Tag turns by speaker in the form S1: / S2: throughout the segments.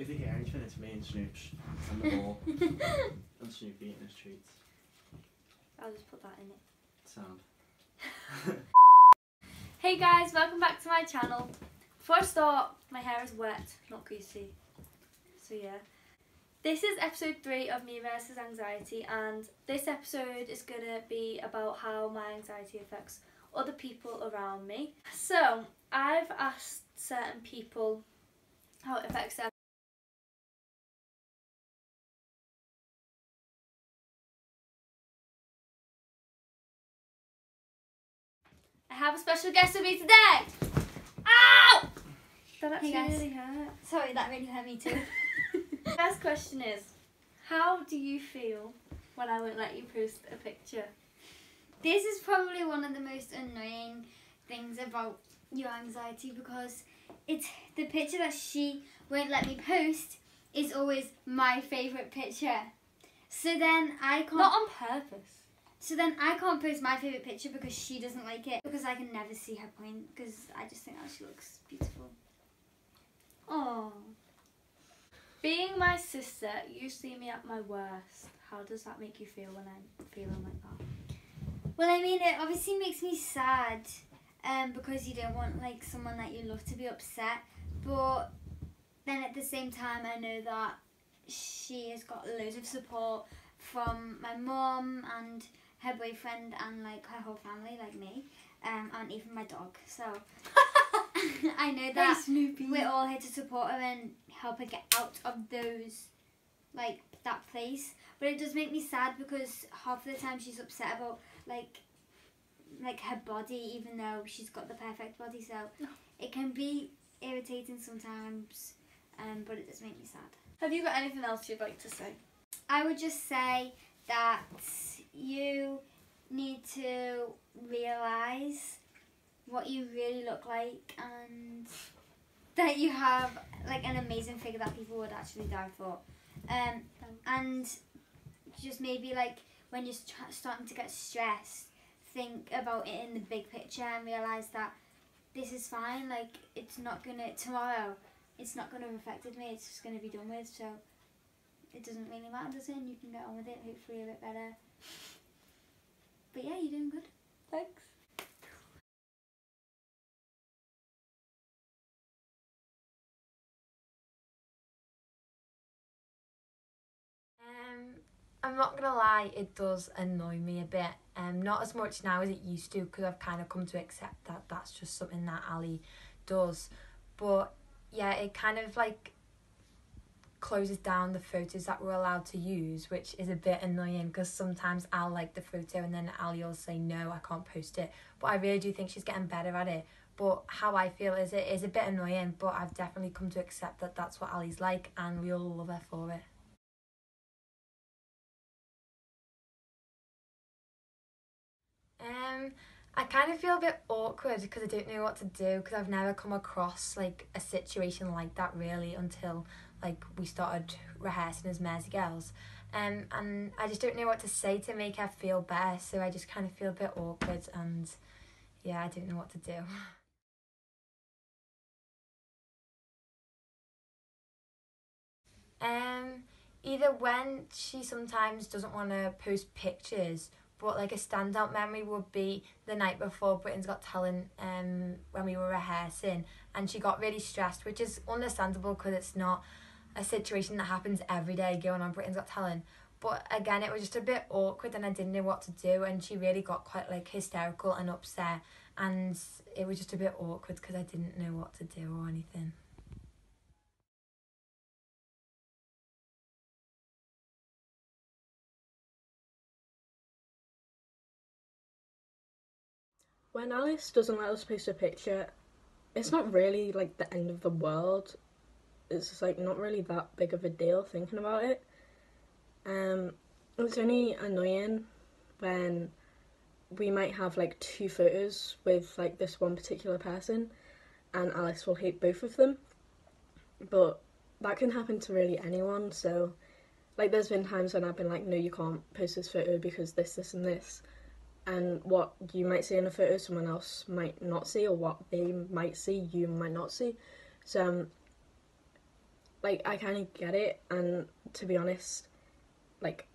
S1: If you hear anything, it's me and Snoops and the ball. And Snoop eating his treats.
S2: I'll just put that in it.
S1: Sound.
S2: Hey guys, welcome back to my channel. Before I start, my hair is wet, not greasy. So yeah. This is episode 3 of Me versus Anxiety, and this episode is going to be about how my anxiety affects other people around me. So, I've asked certain people how it affects them. I have a special guest with me today! Ow! That actually really hurt.
S3: Sorry, that really hurt me too.
S2: First question is, how do you feel when I won't let you post a picture?
S3: This is probably one of the most annoying things about your anxiety, because it's the picture that she won't let me post is always my favourite picture. So then I can't...
S2: Not on purpose.
S3: So then I can't post my favourite picture because she doesn't like it, because I can never see her point, because I just think that she looks beautiful.
S2: Oh. Being my sister, you see me at my worst. How does that make you feel when I'm feeling like that?
S3: Well, I mean, it obviously makes me sad, because you don't want like someone that you love to be upset. But then at the same time, I know that she has got loads of support from my mum and her boyfriend and like her whole family, like me, and even my dog. So I know that we're all here to support her and help her get out of those, like, that place. But it does make me sad because half the time she's upset about like her body, even though she's got the perfect body. So it can be irritating sometimes, but it does make me sad.
S2: Have you got anything else you'd like to say?
S3: I would just say that you need to realise what you really look like, and that you have like an amazing figure that people would actually die for. And just maybe like when you're starting to get stressed, think about it in the big picture and realise that this is fine. Like, it's not gonna, tomorrow, it's not gonna have affected me, it's just gonna be done with. So it doesn't really matter, does it? And you can get on with it, hopefully a bit better. But yeah, you're doing good.
S2: Thanks.
S4: I'm not gonna lie, it does annoy me a bit. Not as much now as it used to, because I've kind of come to accept that that's just something that Ali does. But yeah, it kind of like closes down the photos that we're allowed to use, which is a bit annoying, because sometimes I'll like the photo and then Ali will say no, I can't post it. But I really do think she's getting better at it. But how I feel is it is a bit annoying, but I've definitely come to accept that that's what Ali's like, and we all love her for it. I kind of feel a bit awkward because I don't know what to do, because I've never come across like a situation like that really until like we started rehearsing as MerseyGirls, and I just don't know what to say to make her feel better, so I just kind of feel a bit awkward, and yeah, I don't know what to do. Either when she sometimes doesn't want to post pictures, but like a standout memory would be the night before Britain's Got Talent, when we were rehearsing, and she got really stressed, which is understandable because it's not a situation that happens every day going on Britain's Got Talent. But again, it was just a bit awkward and I didn't know what to do, and she really got quite like hysterical and upset, and it was just a bit awkward because I didn't know what to do or anything.
S5: When Alice doesn't let us post a picture, it's not really like the end of the world. It's just like not really that big of a deal thinking about it. It's only annoying when we might have like 2 photos with like this one particular person and Alice will hate both of them. But that can happen to really anyone, so like there's been times when I've been like, no, you can't post this photo because this and this. And what you might see in a photo someone else might not see, or what they might see you might not see. So like, I kind of get it, and to be honest, like,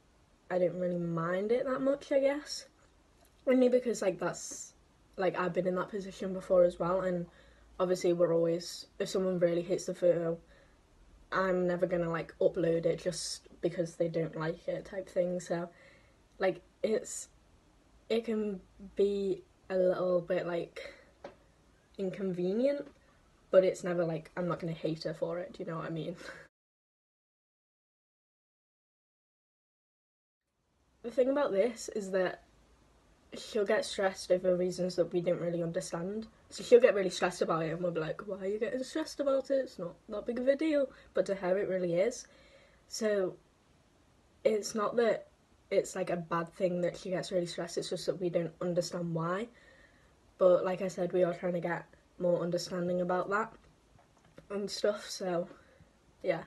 S5: I don't really mind it that much, I guess. Only because, like, that's, like, I've been in that position before as well, and obviously we're always, if someone really hates the photo, I'm never gonna, like, upload it just because they don't like it type thing. So, like, it can be a little bit, like, inconvenient, but it's never, like, I'm not gonna hate her for it, do you know what I mean? The thing about this is that she'll get stressed over reasons that we don't really understand. So she'll get really stressed about it, and we'll be like, why are you getting stressed about it? It's not that big of a deal. But to her, it really is. So it's not that it's like a bad thing that she gets really stressed, it's just that we don't understand why. But like I said, we are trying to get more understanding about that and stuff, so yeah.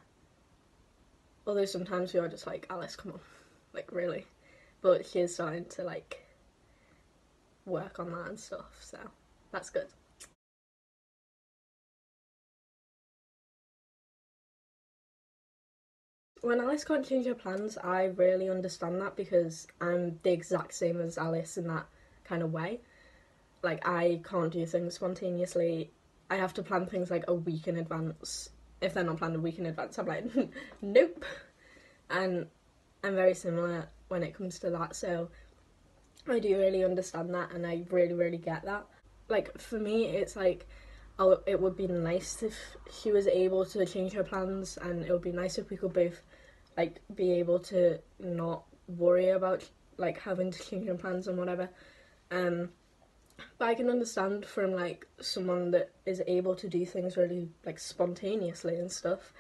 S5: Although sometimes we are just like, Alice, come on, like, really. But she is starting to, like, work on that and stuff, so that's good. When Alice can't change her plans, I really understand that, because I'm the exact same as Alice in that kind of way. Like, I can't do things spontaneously. I have to plan things like a week in advance. If they're not planned a week in advance, I'm like, nope. And I'm very similar when it comes to that, so I do really understand that, and I really, really get that. Like, for me, it's like, oh, it would be nice if she was able to change her plans, and it would be nice if we could both, like, be able to not worry about, like, having to change our plans and whatever. But I can understand from, like, someone that is able to do things really, like, spontaneously and stuff,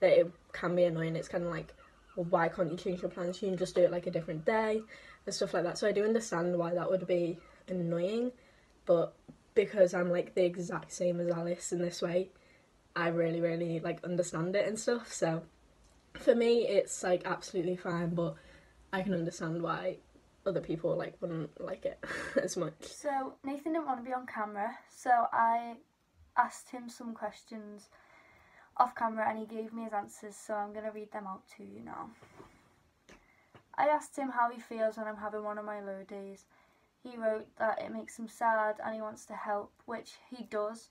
S5: that it can be annoying. It's kind of like, well, why can't you change your plans? You can just do it, like, a different day and stuff like that. So I do understand why that would be annoying, but because I'm, like, the exact same as Alice in this way, I really, really, like, understand it and stuff. So for me, it's, like, absolutely fine, but I can understand why other people, like, wouldn't like it as much.
S2: So Nathan didn't want to be on camera, so I asked him some questions off camera and he gave me his answers, so I'm going to read them out to you now. I asked him how he feels when I'm having one of my low days. He wrote that it makes him sad and he wants to help, which he does.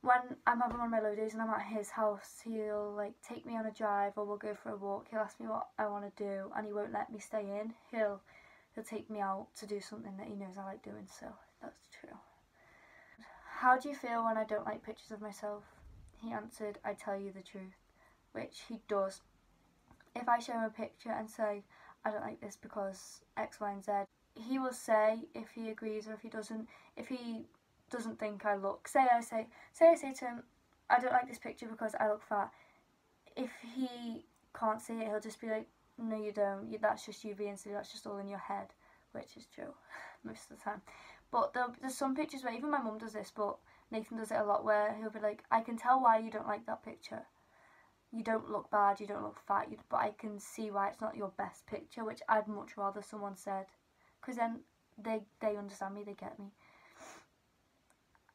S2: When I'm having one of my low days and I'm at his house, he'll, like, take me on a drive or we'll go for a walk. He'll ask me what I want to do and he won't let me stay in. He'll take me out to do something that he knows I like doing, so that's true. How do you feel when I don't like pictures of myself? He answered, I tell you the truth, which he does. If I show him a picture and say, I don't like this because X, Y and Z, he will say if he agrees or if he doesn't. If he doesn't think I look, say I say to him, I don't like this picture because I look fat. If he can't see it, he'll just be like, no you don't, that's just you being silly, that's just all in your head, which is true most of the time. But there's some pictures where, even my mum does this, but Nathan does it a lot, where he'll be like, I can tell why you don't like that picture. You don't look bad, you don't look fat, but I can see why it's not your best picture, which I'd much rather someone said, because then they understand me, they get me.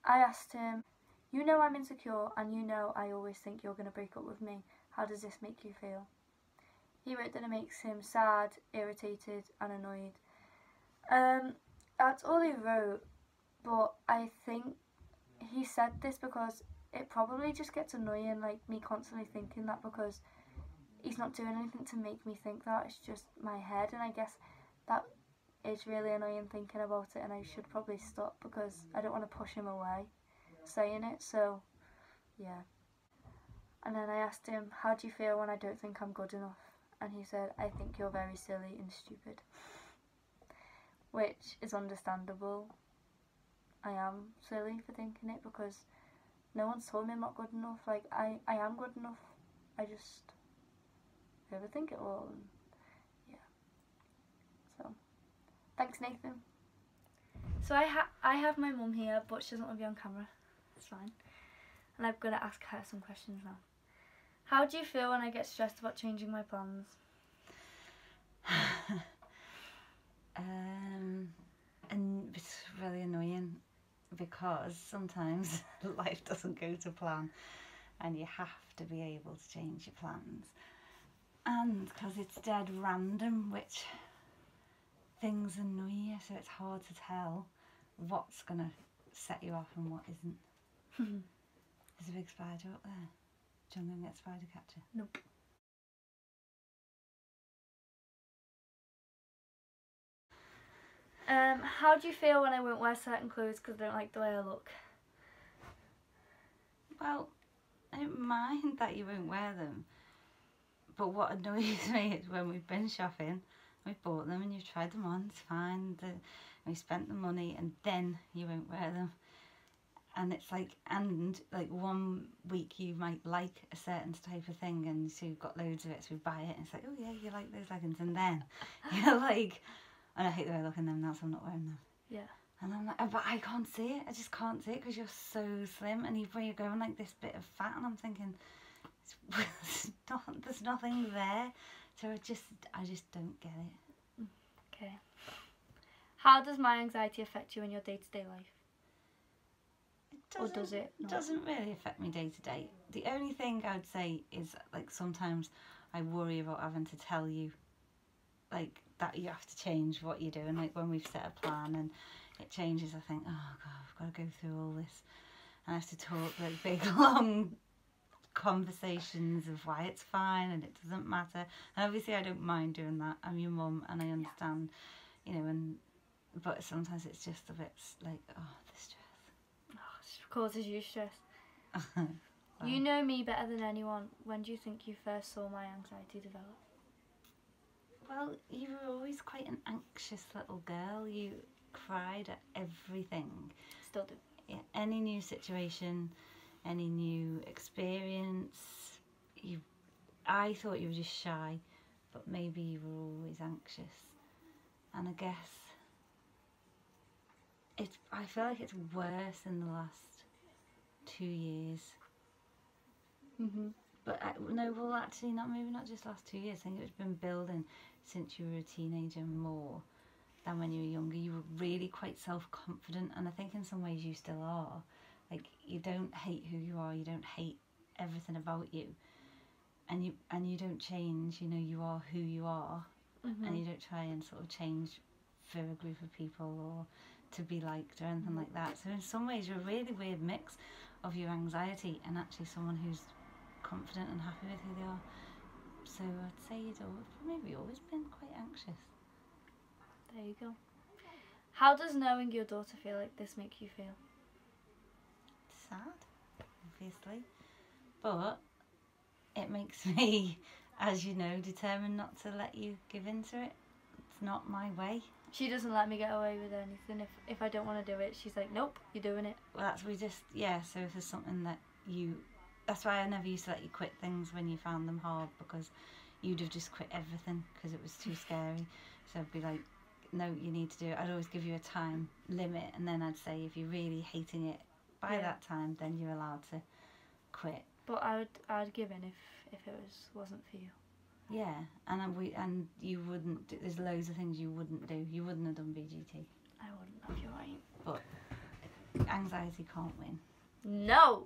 S2: I asked him, you know I'm insecure and you know I always think you're going to break up with me. How does this make you feel? He wrote that it makes him sad, irritated and annoyed. That's all he wrote, but I think he said this because it probably just gets annoying, like, me constantly thinking that, because he's not doing anything to make me think that, it's just my head, and I guess that is really annoying thinking about it, and I should probably stop because I don't want to push him away saying it, so yeah. And then I asked him, how do you feel when I don't think I'm good enough? And he said, I think you're very silly and stupid. Which is understandable. I am silly for thinking it because no one's told me I'm not good enough. Like, I am good enough. I just overthink it all. And yeah. So, thanks Nathan. So I have my mum here, but she doesn't want to be on camera. It's fine. And I'm going to ask her some questions now. How do you feel when I get stressed about changing my plans?
S6: And it's really annoying because sometimes life doesn't go to plan and you have have to be able to change your plans. And because it's dead random, which things annoy you, so it's hard to tell what's going to set you off and what isn't. There's a big spider up there. Do you want to go and get a spider catcher?
S2: Nope. How do you feel when I won't wear certain clothes because I don't like the way I look?
S6: Well, I don't mind that you won't wear them, but what annoys me is when we've been shopping, we've bought them and you've tried them on, it's fine, we spent the money and then you won't wear them. And it's like, and like 1 week you might like a certain type of thing and so you've got loads of it, so we buy it and it's like, oh yeah, you like those leggings, and then you're like, and I hate the way I look in them now, so I'm not wearing them.
S2: Yeah.
S6: And I'm like, oh, but I can't see it. I just can't see it because you're so slim. And you're going like this bit of fat, and I'm thinking, there's nothing there. So I just don't get it.
S2: Okay. How does my anxiety affect you in your day-to-day life? Or does it not?
S6: It doesn't really affect me day to day. The only thing I would say is like sometimes I worry about having to tell you like that you have to change what you're doing. Like when we've set a plan and it changes, I think, oh God, I've got to go through all this. And I have to talk like big, long conversations of why it's fine and it doesn't matter. And obviously I don't mind doing that. I'm your mum and I understand, you know, but sometimes it's just a bit like, oh, the stress.
S2: Oh, it causes you stress.
S6: Well,
S2: You know me better than anyone. When do you think you first saw my anxiety develop?
S6: well, you were always quite an anxious little girl. You cried at everything.
S2: Still do.
S6: Yeah, any new situation, any new experience. I thought you were just shy, but maybe you were always anxious. And I guess I feel like it's worse in the last 2 years. But no, well, actually, maybe not just last 2 years. I think it's been building since you were a teenager more than when you were younger. You were really quite self-confident, and I think in some ways you still are. Like, you don't hate who you are, you don't hate everything about you, and you don't change. You know, you are who you are, and you don't try and sort of change for a group of people or to be liked or anything like that. So in some ways you're a really weird mix of your anxiety and actually someone who's confident and happy with who they are. So I'd say you'd maybe always been quite anxious.
S2: There you go. How does knowing your daughter feel like this make you feel?
S6: Sad, obviously, but it makes me, as you know, determined not to let you give in to it. It's not my way.
S2: She doesn't let me get away with anything. If I don't want to do it, she's like, nope, you're doing it.
S6: Well, so if there's something that that's why I never used to let you quit things when you found them hard, because you'd have just quit everything because it was too scary. So I'd be like, no, you need to do it. I'd always give you a time limit, and then I'd say if you're really hating it by that time, then you're allowed to quit.
S2: But I'd give in if it wasn't for you.
S6: Yeah, and you wouldn't. There's loads of things you wouldn't do. You wouldn't have done BGT.
S2: I wouldn't have, you're right.
S6: But anxiety can't win.
S2: No!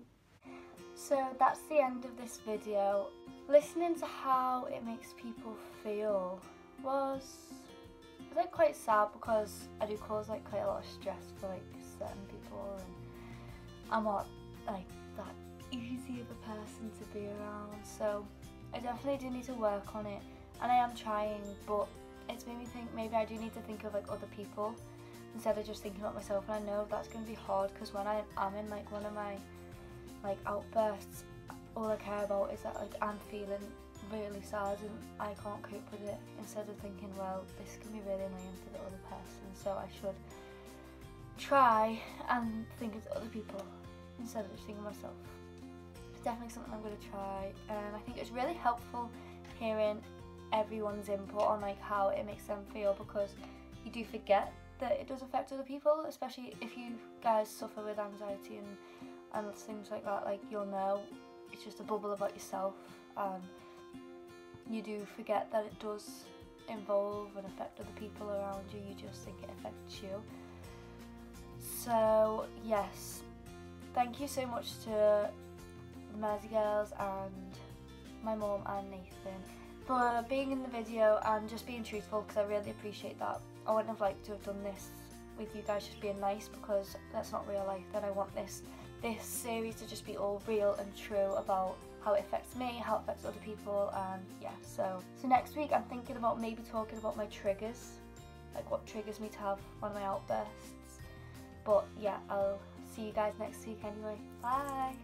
S2: So that's the end of this video. Listening to how it makes people feel was like quite sad, because I do cause like quite a lot of stress for like certain people, and I'm not like that easy of a person to be around, so I definitely do need to work on it, and I am trying, but it's made me think maybe I do need to think of like other people instead of just thinking about myself. And I know that's going to be hard, because when I am in like one of my like outbursts, all I care about is that like I'm feeling really sad and I can't cope with it, instead of thinking, well, this can be really annoying for the other person, so I should try and think of the other people instead of just thinking of myself. It's definitely something I'm going to try, and I think it's really helpful hearing everyone's input on like how it makes them feel, because you do forget that it does affect other people, especially if you guys suffer with anxiety and things like that. Like, you'll know it's just a bubble about yourself, and you do forget that it does involve and affect other people around you. You just think it affects you. So yes, thank you so much to the MerseyGirls and my mum and Nathan for being in the video and just being truthful, because I really appreciate that. I wouldn't have liked to have done this with you guys just being nice, because that's not real life. Then I want this series to just be all real and true about how it affects me, how it affects other people, and yeah. So next week I'm thinking about maybe talking about my triggers, like what triggers me to have one of my outbursts. But yeah, I'll see you guys next week anyway. Bye!